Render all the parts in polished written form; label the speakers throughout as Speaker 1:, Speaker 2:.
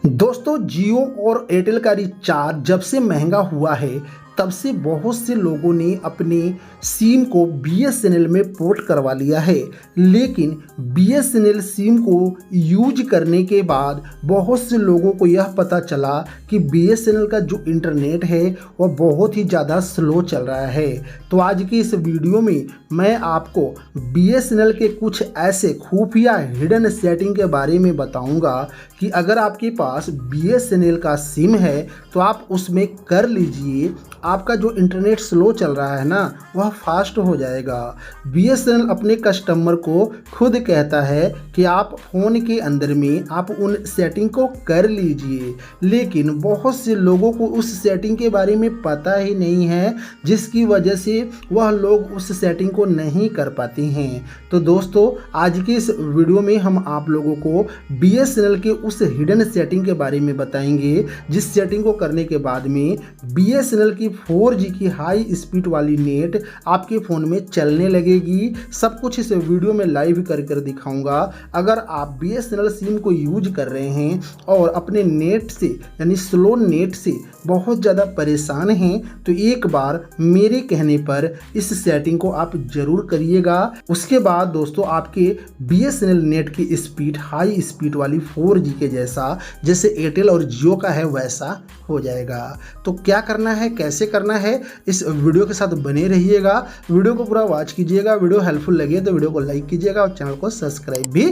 Speaker 1: दोस्तों जियो और एयरटेल का रिचार्ज जब से महंगा हुआ है तब से बहुत से लोगों ने अपने सिम को बीएसएनएल में पोर्ट करवा लिया है। लेकिन बीएसएनएल सिम को यूज करने के बाद बहुत से लोगों को यह पता चला कि बीएसएनएल का जो इंटरनेट है वह बहुत ही ज़्यादा स्लो चल रहा है। तो आज की इस वीडियो में मैं आपको बीएसएनएल के कुछ ऐसे खुफिया हिडन सेटिंग के बारे में बताऊंगा कि अगर आपके पास बीएसएनएल का सिम है तो आप उसमें कर लीजिए, आपका जो इंटरनेट स्लो चल रहा है ना वह फास्ट हो जाएगा। बीएसएनएल अपने कस्टमर को खुद कहता है कि आप फ़ोन के अंदर में आप उन सेटिंग को कर लीजिए, लेकिन बहुत से लोगों को उस सेटिंग के बारे में पता ही नहीं है, जिसकी वजह से वह लोग उस सेटिंग को नहीं कर पाते हैं। तो दोस्तों आज की इस वीडियो में हम आप लोगों को बीएसएनएल के उस हिडन सेटिंग के बारे में बताएंगे, जिस सेटिंग को करने के बाद में बीएसएनएल की 4G की हाई स्पीड वाली नेट आपके फ़ोन में चलने लगेगी। सब कुछ इस वीडियो में लाइव कर दिखाऊंगा। अगर आप बीएसएनएल सिम को यूज कर रहे हैं और अपने नेट से यानी स्लो नेट से बहुत ज़्यादा परेशान हैं तो एक बार मेरे कहने पर इस सेटिंग को आप ज़रूर करिएगा। उसके बाद दोस्तों आपके बीएसएनएल नेट की स्पीड हाई स्पीड वाली 4G के जैसे एयरटेल और जियो का है वैसा हो जाएगा। तो क्या करना है, कैसे करना है, इस वीडियो के साथ बने रहिएगा। वीडियो को पूरा वॉच कीजिएगा। वीडियो हेल्पफुल लगे तो वीडियो को लाइक कीजिएगा और चैनल को सब्सक्राइब भी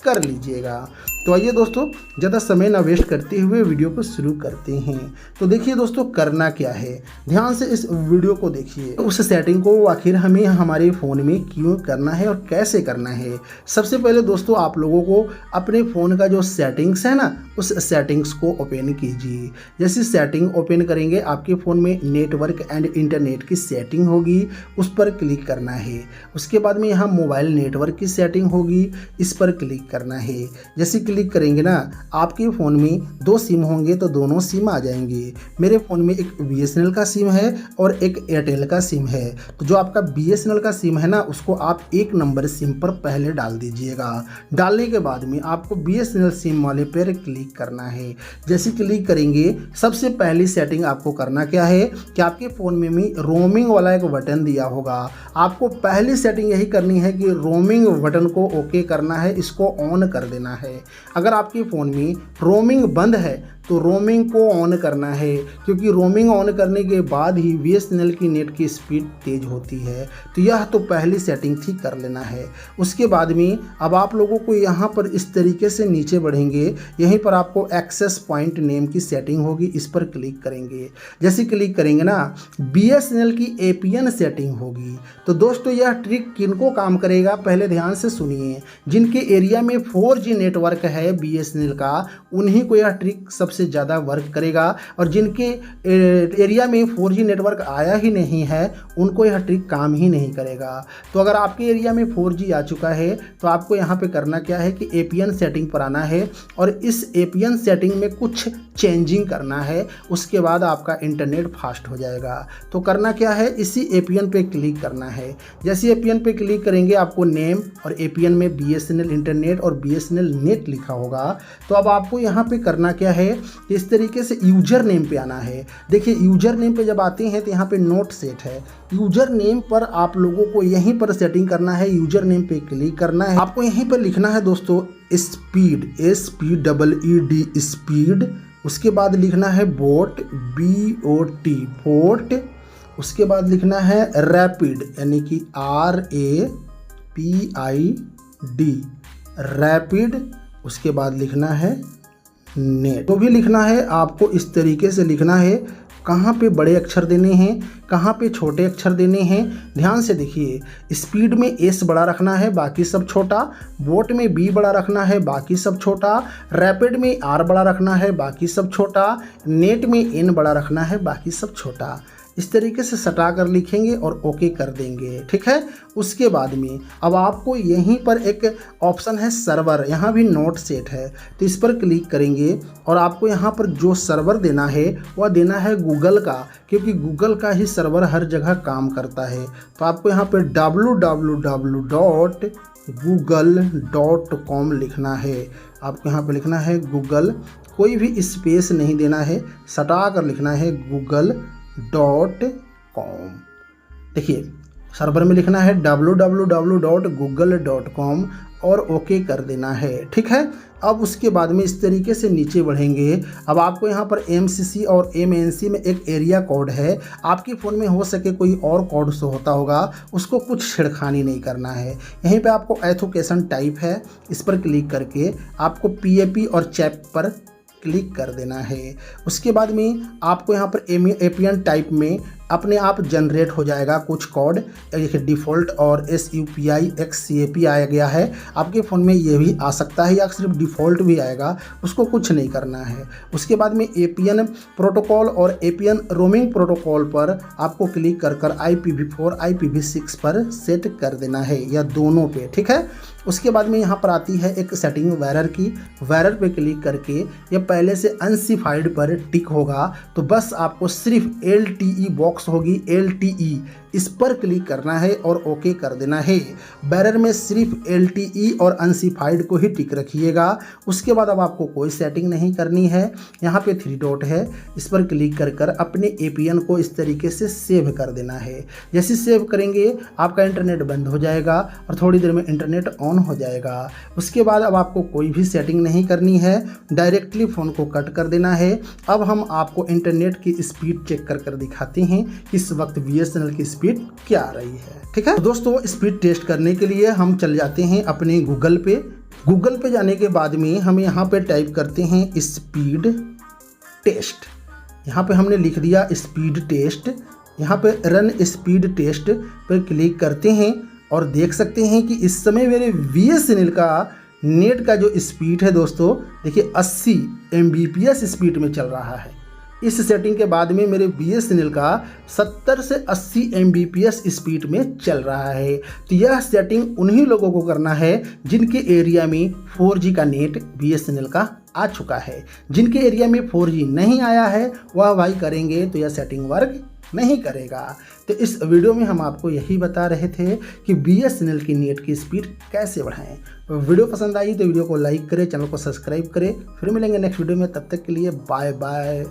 Speaker 1: कर लीजिएगा। तो आइए दोस्तों ज़्यादा समय ना वेस्ट करते हुए वीडियो को शुरू करते हैं। तो देखिए दोस्तों करना क्या है, ध्यान से इस वीडियो को देखिए। उस सेटिंग को आखिर हमें हमारे फ़ोन में क्यों करना है और कैसे करना है। सबसे पहले दोस्तों आप लोगों को अपने फ़ोन का जो सेटिंग्स है ना उस सेटिंग्स को ओपन कीजिए। जैसे सेटिंग ओपन करेंगे आपके फ़ोन में नेटवर्क एंड इंटरनेट की सेटिंग होगी, उस पर क्लिक करना है। उसके बाद में यहाँ मोबाइल नेटवर्क की सेटिंग होगी, इस पर क्लिक करना है। जैसे क्लिक करेंगे ना आपके फ़ोन में 2 सिम होंगे तो दोनों सिम आ जाएंगे। मेरे फ़ोन में एक बीएसएनएल का सिम है और एक एयरटेल का सिम है। तो जो आपका बीएसएनएल का सिम है ना उसको आप 1 नंबर सिम पर पहले डाल दीजिएगा। डालने के बाद में आपको बीएसएनएल सिम वाले पर क्लिक करना है। जैसे क्लिक करेंगे सबसे पहली सेटिंग आपको करना क्या है कि आपके फ़ोन में भी रोमिंग वाला एक बटन दिया होगा। आपको पहली सेटिंग यही करनी है कि रोमिंग बटन को ओके करना है, इसको ऑन कर देना है। अगर आपके फ़ोन में रोमिंग बंद है तो रोमिंग को ऑन करना है, क्योंकि रोमिंग ऑन करने के बाद ही बीएसएनएल की नेट की स्पीड तेज़ होती है। तो यह तो पहली सेटिंग थी, कर लेना है। उसके बाद में अब आप लोगों को यहाँ पर इस तरीके से नीचे बढ़ेंगे, यहीं पर आपको एक्सेस पॉइंट नेम की सेटिंग होगी, इस पर क्लिक करेंगे। जैसे क्लिक करेंगे ना बीएसएनएल की एपीएन सेटिंग होगी। तो दोस्तों यह ट्रिक किनको काम करेगा पहले ध्यान से सुनिए। जिनके एरिया में 4G नेटवर्क है बीएसएनएल का उन्हीं को यह ट्रिक सबसे ज़्यादा वर्क करेगा, और जिनके एरिया में 4G नेटवर्क आया ही नहीं है उनको यह ट्रिक काम ही नहीं करेगा। तो अगर आपके एरिया में 4G आ चुका है तो आपको यहाँ पे करना क्या है कि एपीएन सेटिंग पर आना है और इस एपीएन सेटिंग में कुछ चेंजिंग करना है। उसके बाद आपका इंटरनेट फास्ट हो जाएगा। तो करना क्या है, इसी एपीएन पे क्लिक करना है। जैसे एपीएन पे क्लिक करेंगे आपको नेम और एपीएन में बीएसएनएल इंटरनेट और बीएसएनएल नेट लिखा होगा। तो अब आपको यहाँ पे करना क्या है, इस तरीके से यूजर नेम पे आना है। देखिए यूजर नेम पे जब आते हैं तो यहाँ पे नोट सेट है। यूजर नेम पर आप लोगों को यहीं पर सेटिंग करना है। यूजर नेम पे क्लिक करना है। आपको यहीं पर लिखना है दोस्तों स्पीड, SPEED स्पीड। उसके बाद लिखना है बोट, BOT बोट। उसके बाद लिखना है रैपिड यानी कि RAPID रैपिड। उसके बाद लिखना है नेट। तो भी लिखना है आपको इस तरीके से लिखना है। कहाँ पे बड़े अक्षर देने हैं, कहाँ पे छोटे अक्षर देने हैं, ध्यान से देखिए। स्पीड में S बड़ा रखना है, बाकी सब छोटा। बोट में B बड़ा रखना है, बाकी सब छोटा। रैपिड में R बड़ा रखना है, बाकी सब छोटा। नेट में N बड़ा रखना है, बाकी सब छोटा। इस तरीके से सटा कर लिखेंगे और ओके कर देंगे, ठीक है। उसके बाद में अब आपको यहीं पर एक ऑप्शन है सर्वर, यहाँ भी नोट सेट है, तो इस पर क्लिक करेंगे और आपको यहाँ पर जो सर्वर देना है वह देना है गूगल का, क्योंकि गूगल का ही सर्वर हर जगह काम करता है। तो आपको यहाँ पर www.google.com लिखना है। आपको यहाँ पर लिखना है google कोई भी स्पेस नहीं देना है, सटा कर लिखना है google.com। देखिए सर्वर में लिखना है www.google.com और ओके कर देना है, ठीक है। अब उसके बाद में इस तरीके से नीचे बढ़ेंगे। अब आपको यहाँ पर MCC और MNC में एक एरिया कोड है, आपके फ़ोन में हो सके कोई और कोड शो होता होगा, उसको कुछ छेड़खानी नहीं करना है। यहीं पे आपको एथोकेशन टाइप है, इस पर क्लिक करके आपको PAP और चैप पर क्लिक कर देना है। उसके बाद में आपको यहाँ पर APN टाइप में अपने आप जनरेट हो जाएगा कुछ कोड, देखिए डिफ़ॉल्ट और SUPI XCAP आया गया है। आपके फ़ोन में ये भी आ सकता है या सिर्फ डिफ़ॉल्ट भी आएगा, उसको कुछ नहीं करना है। उसके बाद में APN प्रोटोकॉल और APN रोमिंग प्रोटोकॉल पर आपको क्लिक कर IPv4 IPv6 पर सेट कर देना है, या दोनों पे, ठीक है। उसके बाद में यहाँ पर आती है एक सेटिंग वेरर की, वेरर पे क्लिक करके ये पहले से अनसिफाइड पर टिक होगा, तो बस आपको सिर्फ LTE बॉक्स होगी LTE, इस पर क्लिक करना है और ओके कर देना है। बैरर में सिर्फ LTE और अनसिफाइड को ही टिक रखिएगा। उसके बाद अब आपको कोई सेटिंग नहीं करनी है। यहाँ पे 3 डॉट है, इस पर क्लिक कर कर अपने APN को इस तरीके से सेव कर देना है। जैसे सेव करेंगे आपका इंटरनेट बंद हो जाएगा और थोड़ी देर में इंटरनेट ऑन हो जाएगा। उसके बाद अब आपको कोई भी सेटिंग नहीं करनी है, डायरेक्टली फ़ोन को कट कर देना है। अब हम आपको इंटरनेट की स्पीड चेक कर कर दिखाते हैं कि इस वक्त BSNL की स्पीड क्या आ रही है, ठीक है। तो दोस्तों स्पीड टेस्ट करने के लिए हम चल जाते हैं अपने गूगल पे। गूगल पे जाने के बाद में हम यहाँ पे टाइप करते हैं स्पीड टेस्ट। यहाँ पे हमने लिख दिया स्पीड टेस्ट। यहाँ पे रन स्पीड टेस्ट पर क्लिक करते हैं और देख सकते हैं कि इस समय मेरे BSNL का नेट का जो स्पीड है दोस्तों, देखिए 80 Mbps स्पीड में चल रहा है। इस सेटिंग के बाद में मेरे BSNL का 70 से 80 Mbps स्पीड में चल रहा है। तो यह सेटिंग उन्हीं लोगों को करना है जिनके एरिया में 4G का नेट BSNL का आ चुका है। जिनके एरिया में 4G नहीं आया है वह भाई करेंगे तो यह सेटिंग वर्क नहीं करेगा। तो इस वीडियो में हम आपको यही बता रहे थे कि BSNL की नेट की स्पीड कैसे बढ़ाएं। वीडियो पसंद आई तो वीडियो को लाइक करें, चैनल को सब्सक्राइब करें। फिर मिलेंगे नेक्स्ट वीडियो में, तब तक के लिए बाय बाय।